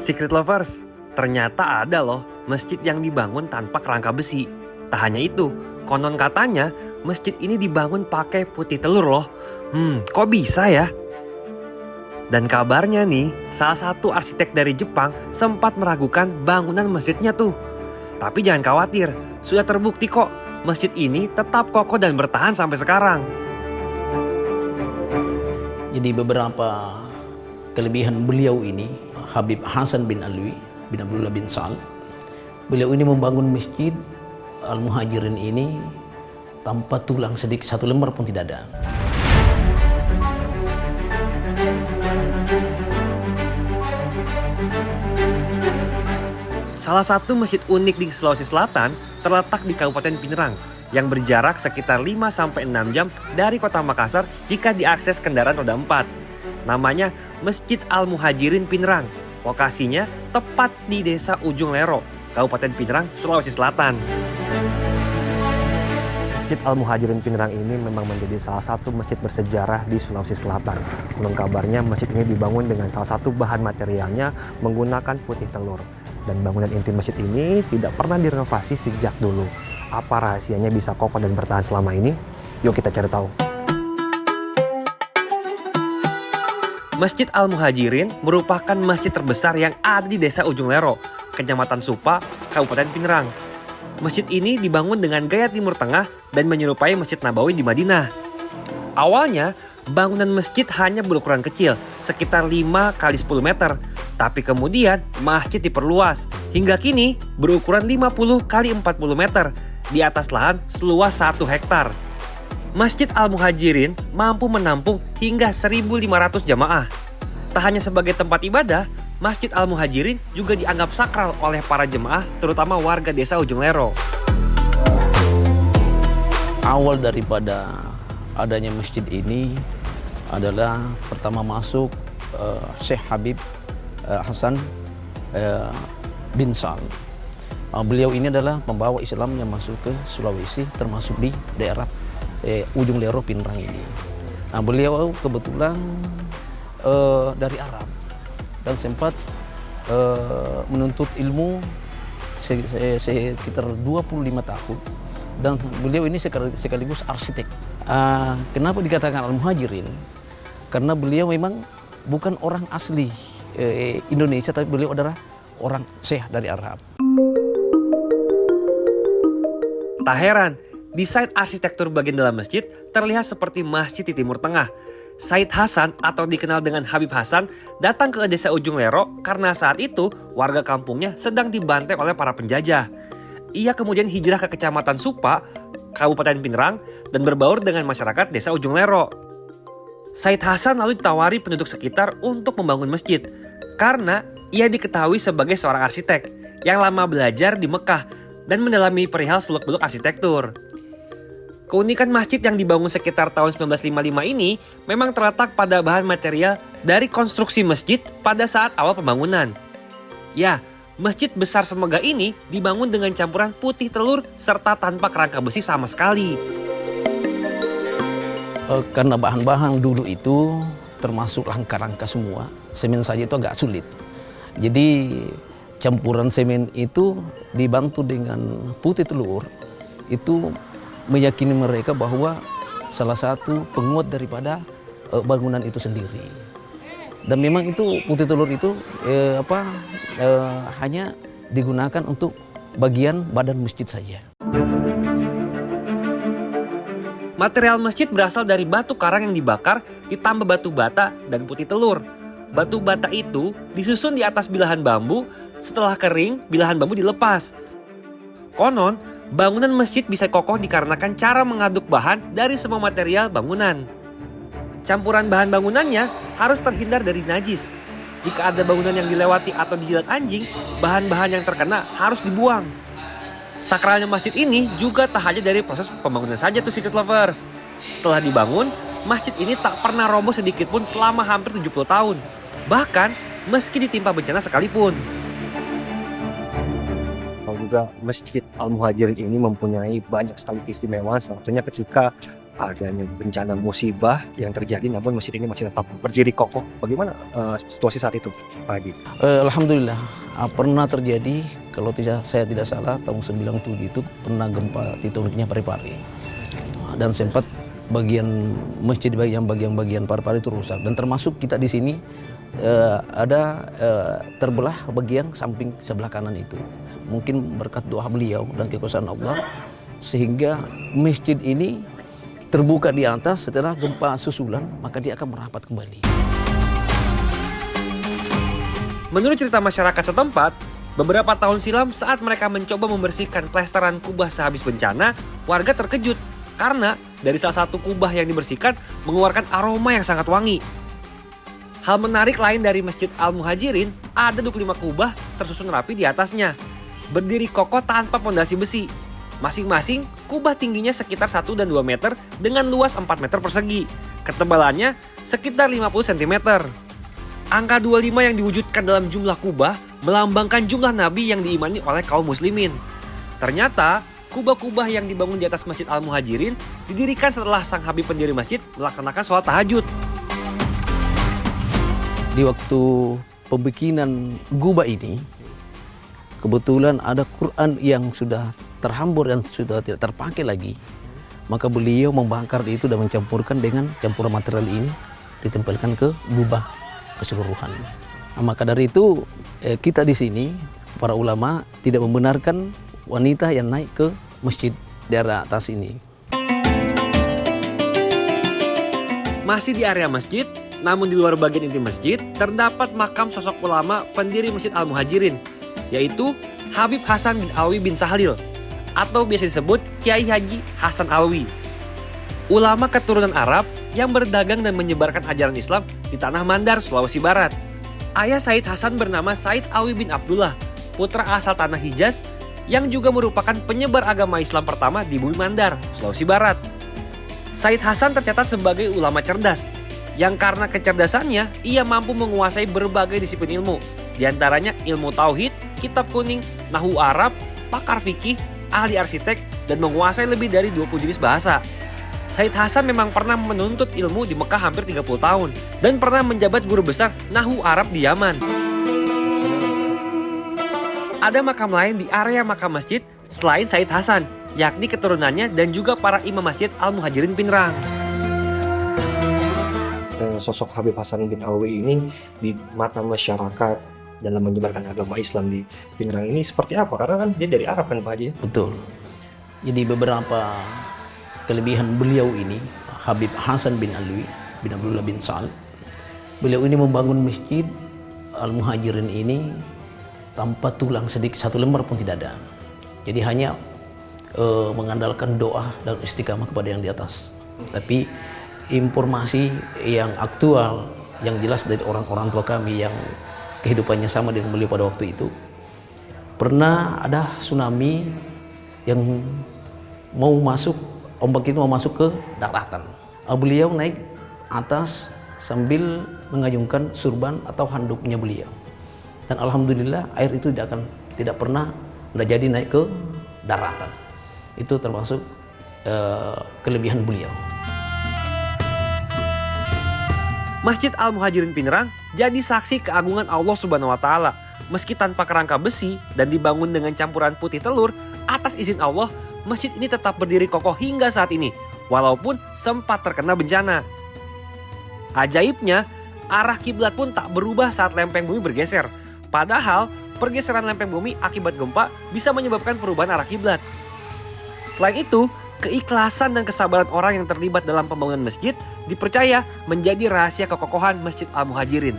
Secret Lovers, ternyata ada loh masjid yang dibangun tanpa kerangka besi. Tak hanya itu, konon katanya masjid ini dibangun pakai putih telur loh. Kok bisa ya? Dan kabarnya nih, salah satu arsitek dari Jepang sempat meragukan bangunan masjidnya tuh. Tapi jangan khawatir, sudah terbukti kok masjid ini tetap kokoh dan bertahan sampai sekarang. Jadi beberapa kelebihan beliau ini, Habib Hasan bin Alwi bin Abdullah bin Sal, beliau ini membangun masjid Al-Muhajirin ini tanpa tulang sedikit satu lembar pun tidak ada. Salah satu masjid unik di Sulawesi Selatan terletak di Kabupaten Pinerang yang berjarak sekitar 5-6 jam dari kota Makassar jika diakses kendaraan roda 4. Namanya Masjid Al-Muhajirin Pinerang. Lokasinya tepat di Desa Ujung Lero, Kabupaten Pinerang, Sulawesi Selatan. Masjid Al-Muhajirin Pinerang ini memang menjadi salah satu masjid bersejarah di Sulawesi Selatan. Konon kabarnya masjid ini dibangun dengan salah satu bahan materialnya menggunakan putih telur. Dan bangunan inti masjid ini tidak pernah direnovasi sejak dulu. Apa rahasianya bisa kokoh dan bertahan selama ini? Yuk kita cari tahu. Masjid Al-Muhajirin merupakan masjid terbesar yang ada di Desa Ujung Lero, Kecamatan Supa, Kabupaten Pinerang. Masjid ini dibangun dengan gaya Timur Tengah dan menyerupai Masjid Nabawi di Madinah. Awalnya, bangunan masjid hanya berukuran kecil, sekitar 5 x 10 meter. Tapi kemudian masjid diperluas hingga kini berukuran 50 x 40 meter di atas lahan seluas 1 hektar. Masjid Al-Muhajirin mampu menampung hingga 1.500 jamaah. Tak hanya sebagai tempat ibadah, Masjid Al-Muhajirin juga dianggap sakral oleh para jemaah, terutama warga Desa Ujung Lero. Awal daripada adanya masjid ini adalah pertama masuk Syekh Habib Hasan bin Sal. Beliau ini adalah pembawa Islam yang masuk ke Sulawesi, termasuk di daerah Ujung Lero Pinerang ini. Beliau kebetulan dari Arab dan sempat menuntut ilmu sekitar 25 tahun. Dan beliau ini sekaligus arsitek. Kenapa dikatakan Al-Muhajirin? Karena beliau memang bukan orang asli Indonesia, tapi beliau adalah orang Syekh dari Arab. Tak heran, desain arsitektur bagian dalam masjid terlihat seperti masjid di Timur Tengah. Said Hasan atau dikenal dengan Habib Hasan datang ke Desa Ujung Lero karena saat itu warga kampungnya sedang dibantai oleh para penjajah. Ia kemudian hijrah ke Kecamatan Supa, Kabupaten Pinerang, dan berbaur dengan masyarakat Desa Ujung Lero. Said Hasan lalu ditawari penduduk sekitar untuk membangun masjid karena ia diketahui sebagai seorang arsitek yang lama belajar di Mekah dan mendalami perihal seluk-beluk arsitektur. Keunikan masjid yang dibangun sekitar tahun 1955 ini memang terletak pada bahan material dari konstruksi masjid pada saat awal pembangunan. Ya, masjid besar semegah ini dibangun dengan campuran putih telur serta tanpa kerangka besi sama sekali. Karena bahan-bahan dulu itu termasuk rangka-rangka semua, semen saja itu agak sulit. Jadi campuran semen itu dibantu dengan putih telur, itu meyakini mereka bahwa salah satu penguat daripada bangunan itu sendiri. Dan memang itu putih telur itu hanya digunakan untuk bagian badan masjid saja. Material masjid berasal dari batu karang yang dibakar, ditambah batu bata dan putih telur. Batu bata itu disusun di atas bilahan bambu, setelah kering bilahan bambu dilepas. Konon, bangunan masjid bisa kokoh dikarenakan cara mengaduk bahan dari semua material bangunan. Campuran bahan bangunannya harus terhindar dari najis. Jika ada bangunan yang dilewati atau dijilat anjing, bahan-bahan yang terkena harus dibuang. Sakralnya masjid ini juga tak hanya dari proses pembangunan saja tuh Secret Lovers. Setelah dibangun, masjid ini tak pernah roboh sedikit pun selama hampir 70 tahun. Bahkan meski ditimpa bencana sekalipun. Juga Masjid Al-Muhajirin ini mempunyai banyak sekali keistimewaan. Salah satunya ketika adanya bencana musibah yang terjadi, namun masjid ini masih tetap berdiri kokoh. Bagaimana situasi saat itu, Pak Haji? Alhamdulillah, pernah terjadi, kalau saya tidak salah, tahun 97 itu pernah gempa tektoniknya Parepare. Dan sempat bagian masjid bagian Parepare itu rusak. Dan termasuk kita di sini ada terbelah bagian samping sebelah kanan itu. Mungkin berkat doa beliau dan kekuasaan Allah, sehingga masjid ini terbuka di atas setelah gempa susulan, maka dia akan merapat kembali. Menurut cerita masyarakat setempat, beberapa tahun silam saat mereka mencoba membersihkan plesteran kubah sehabis bencana, warga terkejut karena dari salah satu kubah yang dibersihkan mengeluarkan aroma yang sangat wangi. Hal menarik lain dari Masjid Al-Muhajirin, ada 25 kubah tersusun rapi di atasnya, berdiri kokoh tanpa pondasi besi. Masing-masing kubah tingginya sekitar 1 dan 2 meter dengan luas 4 meter persegi. Ketebalannya sekitar 50 cm. Angka 25 yang diwujudkan dalam jumlah kubah melambangkan jumlah nabi yang diimani oleh kaum muslimin. Ternyata kubah-kubah yang dibangun di atas Masjid Al-Muhajirin didirikan setelah sang habib pendiri masjid melaksanakan sholat tahajud. Di waktu pembikinan gubah ini, kebetulan ada Quran yang sudah terhambur dan sudah tidak terpakai lagi. Maka beliau membakar itu dan mencampurkan dengan campuran material ini, ditempelkan ke gubah keseluruhan. Nah, maka dari itu kita di sini, para ulama tidak membenarkan wanita yang naik ke masjid daerah atas ini. Masih di area masjid, namun di luar bagian inti masjid, terdapat makam sosok ulama pendiri Masjid Al-Muhajirin, yaitu Habib Hasan bin Alwi bin Sahlil, atau biasa disebut Kiai Haji Hasan Alwi. Ulama keturunan Arab yang berdagang dan menyebarkan ajaran Islam di Tanah Mandar, Sulawesi Barat. Ayah Said Hasan bernama Said Alwi bin Abdullah, putra asal Tanah Hijaz, yang juga merupakan penyebar agama Islam pertama di Bumi Mandar, Sulawesi Barat. Said Hasan tercatat sebagai ulama cerdas, yang karena kecerdasannya, ia mampu menguasai berbagai disiplin ilmu, di antaranya ilmu tauhid, kitab kuning, nahwu Arab, pakar fikih, ahli arsitek, dan menguasai lebih dari 20 jenis bahasa. Said Hasan memang pernah menuntut ilmu di Mekah hampir 30 tahun, dan pernah menjabat guru besar nahwu Arab di Yaman. Ada makam lain di area makam masjid selain Said Hasan, yakni keturunannya dan juga para imam Masjid Al-Muhajirin Pinrang. Sosok Habib Hasan bin Alwi ini di mata masyarakat dalam menyebarkan agama Islam di Pinrang ini seperti apa? Karena kan dia dari Arab kan, Pak Haji? Betul. Jadi beberapa kelebihan beliau ini, Habib Hasan bin Alwi bin Abdullah bin Sal, beliau ini membangun masjid Al-Muhajirin ini tanpa tulang sedikit satu lembar pun tidak ada. Jadi hanya mengandalkan doa dan istiqamah kepada yang di atas. Tapi informasi yang aktual, yang jelas dari orang-orang tua kami yang kehidupannya sama dengan beliau pada waktu itu, pernah ada tsunami yang mau masuk, ombak itu mau masuk ke daratan. Beliau naik atas sambil mengayunkan surban atau handuknya beliau. Dan alhamdulillah air itu tidak pernah jadi naik ke daratan. Itu termasuk kelebihan beliau. Masjid Al-Muhajirin Pinrang jadi saksi keagungan Allah Subhanahu wa Ta'ala. Meski tanpa kerangka besi dan dibangun dengan campuran putih telur, atas izin Allah, masjid ini tetap berdiri kokoh hingga saat ini, walaupun sempat terkena bencana. Ajaibnya, arah kiblat pun tak berubah saat lempeng bumi bergeser. Padahal, pergeseran lempeng bumi akibat gempa bisa menyebabkan perubahan arah kiblat. Selain itu, keikhlasan dan kesabaran orang yang terlibat dalam pembangunan masjid dipercaya menjadi rahasia kekokohan Masjid Al-Muhajirin.